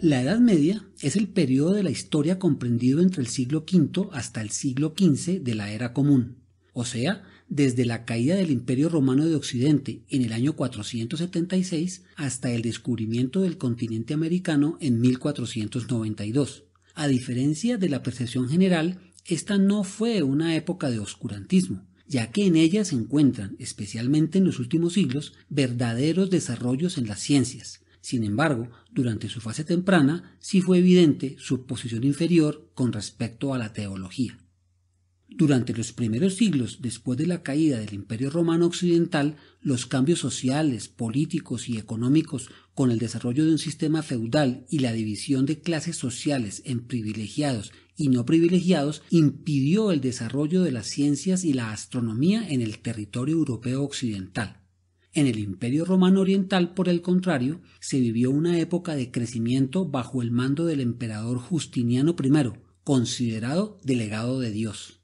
La Edad Media es el periodo de la historia comprendido entre el siglo V hasta el siglo XV de la Era Común, o sea, desde la caída del Imperio Romano de Occidente en el año 476 hasta el descubrimiento del continente americano en 1492. A diferencia de la percepción general, esta no fue una época de oscurantismo, ya que en ella se encuentran, especialmente en los últimos siglos, verdaderos desarrollos en las ciencias. Sin embargo, durante su fase temprana sí fue evidente su posición inferior con respecto a la teología. Durante los primeros siglos después de la caída del Imperio Romano Occidental, los cambios sociales, políticos y económicos con el desarrollo de un sistema feudal y la división de clases sociales en privilegiados y no privilegiados impidió el desarrollo de las ciencias y la astronomía en el territorio europeo occidental. En el Imperio Romano Oriental, por el contrario, se vivió una época de crecimiento bajo el mando del emperador Justiniano I, considerado delegado de Dios.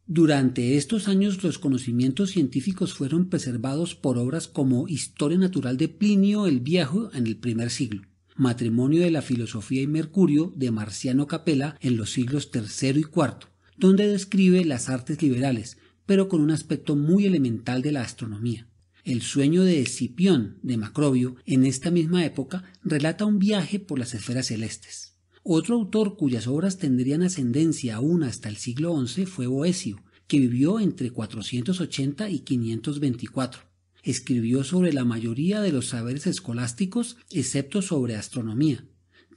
Durante estos años los conocimientos científicos fueron preservados por obras como Historia Natural de Plinio el Viejo en el primer siglo, Matrimonio de la Filosofía y Mercurio de Marciano Capella en los siglos III y IV, donde describe las artes liberales, pero con un aspecto muy elemental de la astronomía. El sueño de Escipión de Macrobio en esta misma época relata un viaje por las esferas celestes. Otro autor cuyas obras tendrían ascendencia aún hasta el siglo XI fue Boecio, que vivió entre 480 y 524. Escribió sobre la mayoría de los saberes escolásticos, excepto sobre astronomía.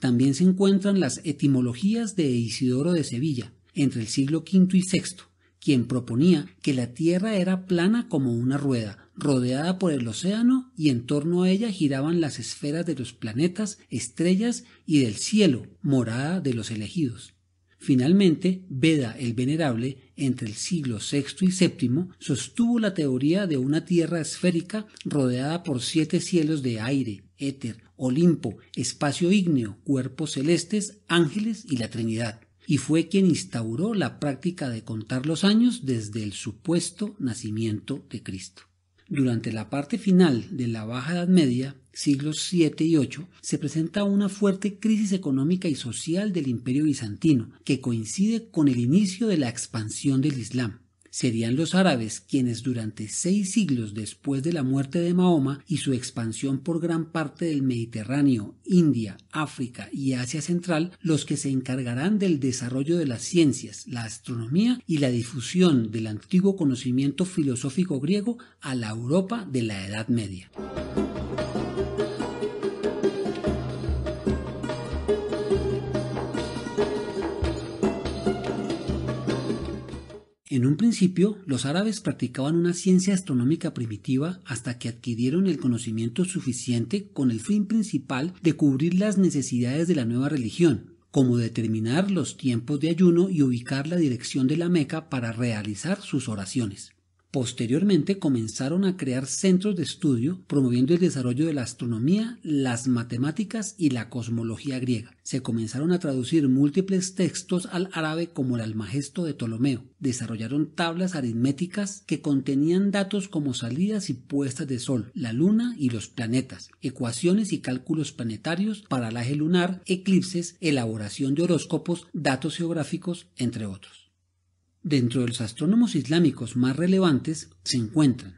También se encuentran las etimologías de Isidoro de Sevilla, entre el siglo V y VI, quien proponía que la Tierra era plana como una rueda, rodeada por el océano, y en torno a ella giraban las esferas de los planetas, estrellas y del cielo, morada de los elegidos. Finalmente, Beda el Venerable, entre el siglo VI y VII, sostuvo la teoría de una Tierra esférica rodeada por 7 cielos de aire, éter, Olimpo, espacio ígneo, cuerpos celestes, ángeles y la Trinidad, y fue quien instauró la práctica de contar los años desde el supuesto nacimiento de Cristo. Durante la parte final de la Baja Edad Media, siglos VII y VIII, se presenta una fuerte crisis económica y social del Imperio bizantino, que coincide con el inicio de la expansión del Islam. Serían los árabes quienes durante 6 siglos después de la muerte de Mahoma y su expansión por gran parte del Mediterráneo, India, África y Asia Central, los que se encargarán del desarrollo de las ciencias, la astronomía y la difusión del antiguo conocimiento filosófico griego a la Europa de la Edad Media. En un principio, los árabes practicaban una ciencia astronómica primitiva hasta que adquirieron el conocimiento suficiente con el fin principal de cubrir las necesidades de la nueva religión, como determinar los tiempos de ayuno y ubicar la dirección de la Meca para realizar sus oraciones. Posteriormente comenzaron a crear centros de estudio promoviendo el desarrollo de la astronomía, las matemáticas y la cosmología griega. Se comenzaron a traducir múltiples textos al árabe como el Almagesto de Ptolomeo. Desarrollaron tablas aritméticas que contenían datos como salidas y puestas de sol, la luna y los planetas, ecuaciones y cálculos planetarios, paralaje lunar, eclipses, elaboración de horóscopos, datos geográficos, entre otros. Dentro de los astrónomos islámicos más relevantes se encuentran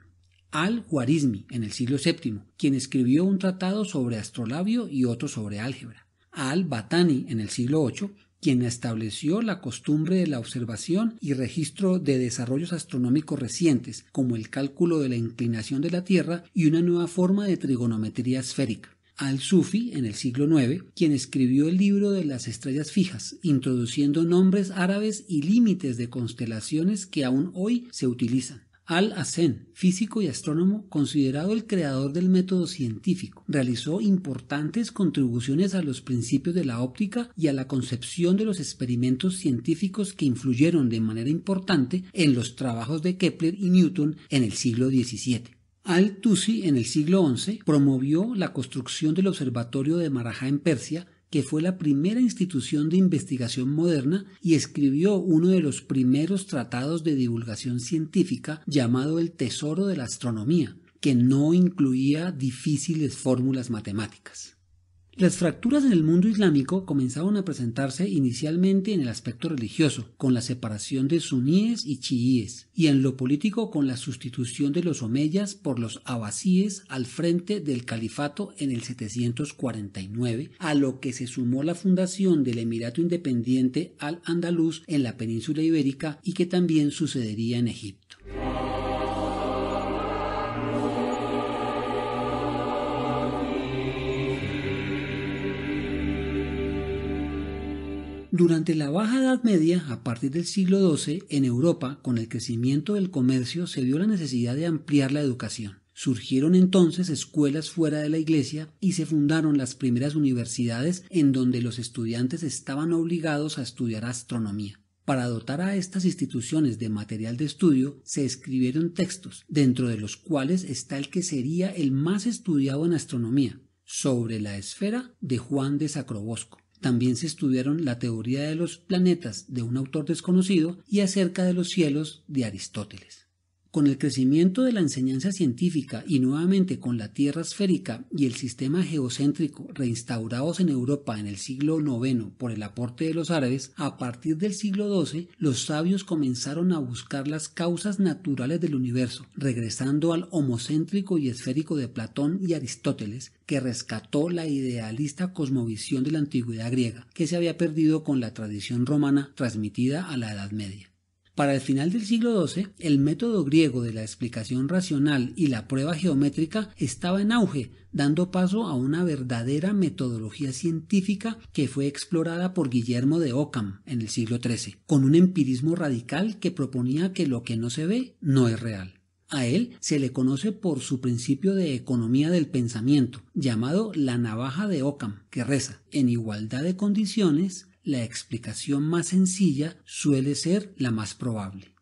Al-Juarizmi en el siglo VII, quien escribió un tratado sobre astrolabio y otro sobre álgebra. Al-Batani en el siglo VIII, quien estableció la costumbre de la observación y registro de desarrollos astronómicos recientes, como el cálculo de la inclinación de la Tierra y una nueva forma de trigonometría esférica. Al-Sufi en el siglo IX, quien escribió el libro de las estrellas fijas, introduciendo nombres árabes y límites de constelaciones que aún hoy se utilizan. Al-Hazen, físico y astrónomo, considerado el creador del método científico, realizó importantes contribuciones a los principios de la óptica y a la concepción de los experimentos científicos que influyeron de manera importante en los trabajos de Kepler y Newton en el siglo XVII. Al-Tusi en el siglo XI promovió la construcción del observatorio de Marajá en Persia, que fue la primera institución de investigación moderna, y escribió uno de los primeros tratados de divulgación científica llamado El Tesoro de la Astronomía, que no incluía difíciles fórmulas matemáticas. Las fracturas en el mundo islámico comenzaron a presentarse inicialmente en el aspecto religioso, con la separación de suníes y chiíes, y en lo político con la sustitución de los omeyas por los abasíes al frente del califato en el 749, a lo que se sumó la fundación del Emirato Independiente Al-Andalus en la península ibérica y que también sucedería en Egipto. Durante la Baja Edad Media, a partir del siglo XII, en Europa, con el crecimiento del comercio, se vio la necesidad de ampliar la educación. Surgieron entonces escuelas fuera de la iglesia y se fundaron las primeras universidades en donde los estudiantes estaban obligados a estudiar astronomía. Para dotar a estas instituciones de material de estudio, se escribieron textos, dentro de los cuales está el que sería el más estudiado en astronomía, Sobre la esfera de Juan de Sacrobosco. También se estudiaron la teoría de los planetas de un autor desconocido y acerca de los cielos de Aristóteles. Con el crecimiento de la enseñanza científica y nuevamente con la Tierra esférica y el sistema geocéntrico reinstaurados en Europa en el siglo IX por el aporte de los árabes, a partir del siglo XII los sabios comenzaron a buscar las causas naturales del universo, regresando al homocéntrico y esférico de Platón y Aristóteles, que rescató la idealista cosmovisión de la antigüedad griega, que se había perdido con la tradición romana transmitida a la Edad Media. Para el final del siglo XII, el método griego de la explicación racional y la prueba geométrica estaba en auge, dando paso a una verdadera metodología científica que fue explorada por Guillermo de Ockham en el siglo XIII, con un empirismo radical que proponía que lo que no se ve no es real. A él se le conoce por su principio de economía del pensamiento, llamado la navaja de Ockham, que reza: en igualdad de condiciones, la explicación más sencilla suele ser la más probable.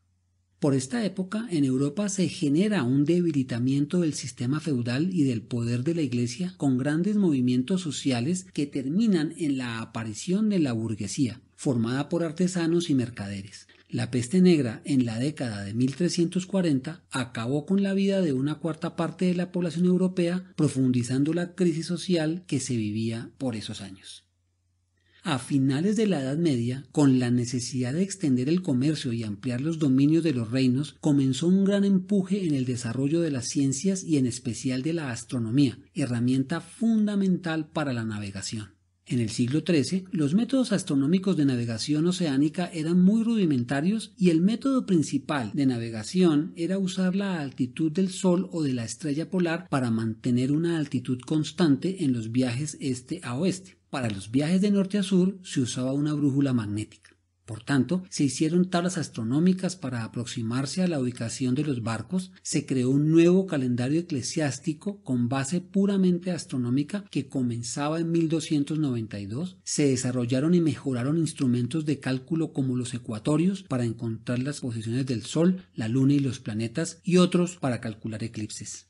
Por esta época, en Europa se genera un debilitamiento del sistema feudal y del poder de la Iglesia, con grandes movimientos sociales que terminan en la aparición de la burguesía, formada por artesanos y mercaderes. La peste negra en la década de 1340 acabó con la vida de una cuarta parte de la población europea, profundizando la crisis social que se vivía por esos años. A finales de la Edad Media, con la necesidad de extender el comercio y ampliar los dominios de los reinos, comenzó un gran empuje en el desarrollo de las ciencias y en especial de la astronomía, herramienta fundamental para la navegación. En el siglo XIII, los métodos astronómicos de navegación oceánica eran muy rudimentarios y el método principal de navegación era usar la altitud del Sol o de la estrella polar para mantener una altitud constante en los viajes este a oeste. Para los viajes de norte a sur se usaba una brújula magnética. Por tanto, se hicieron tablas astronómicas para aproximarse a la ubicación de los barcos, se creó un nuevo calendario eclesiástico con base puramente astronómica que comenzaba en 1292, se desarrollaron y mejoraron instrumentos de cálculo como los ecuatorios para encontrar las posiciones del Sol, la Luna y los planetas, y otros para calcular eclipses.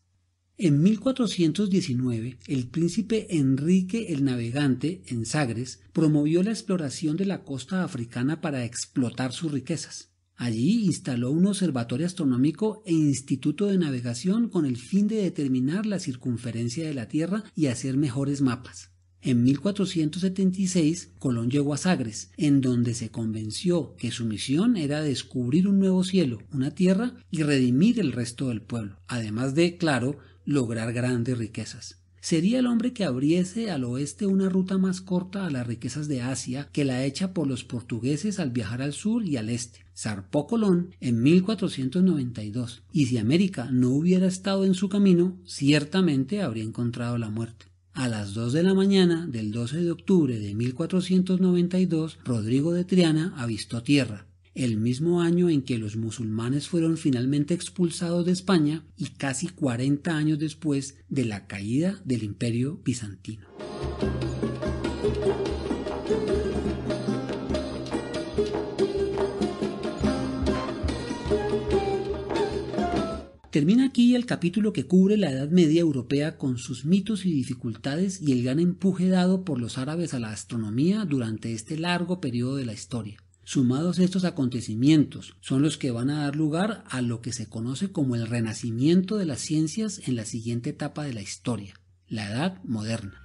En 1419, el príncipe Enrique el Navegante, en Sagres, promovió la exploración de la costa africana para explotar sus riquezas. Allí instaló un observatorio astronómico e instituto de navegación con el fin de determinar la circunferencia de la Tierra y hacer mejores mapas. En 1476, Colón llegó a Sagres, en donde se convenció que su misión era descubrir un nuevo cielo, una tierra, y redimir el resto del pueblo, además de, claro, lograr grandes riquezas. Sería el hombre que abriese al oeste una ruta más corta a las riquezas de Asia que la hecha por los portugueses al viajar al sur y al este. Zarpó Colón en 1492, y si América no hubiera estado en su camino, ciertamente habría encontrado la muerte. A las 2 de la mañana del 12 de octubre de 1492, Rodrigo de Triana avistó tierra, el mismo año en que los musulmanes fueron finalmente expulsados de España y casi 40 años después de la caída del Imperio bizantino. Termina aquí el capítulo que cubre la Edad Media europea con sus mitos y dificultades y el gran empuje dado por los árabes a la astronomía durante este largo periodo de la historia. Sumados estos acontecimientos, son los que van a dar lugar a lo que se conoce como el renacimiento de las ciencias en la siguiente etapa de la historia, la Edad Moderna.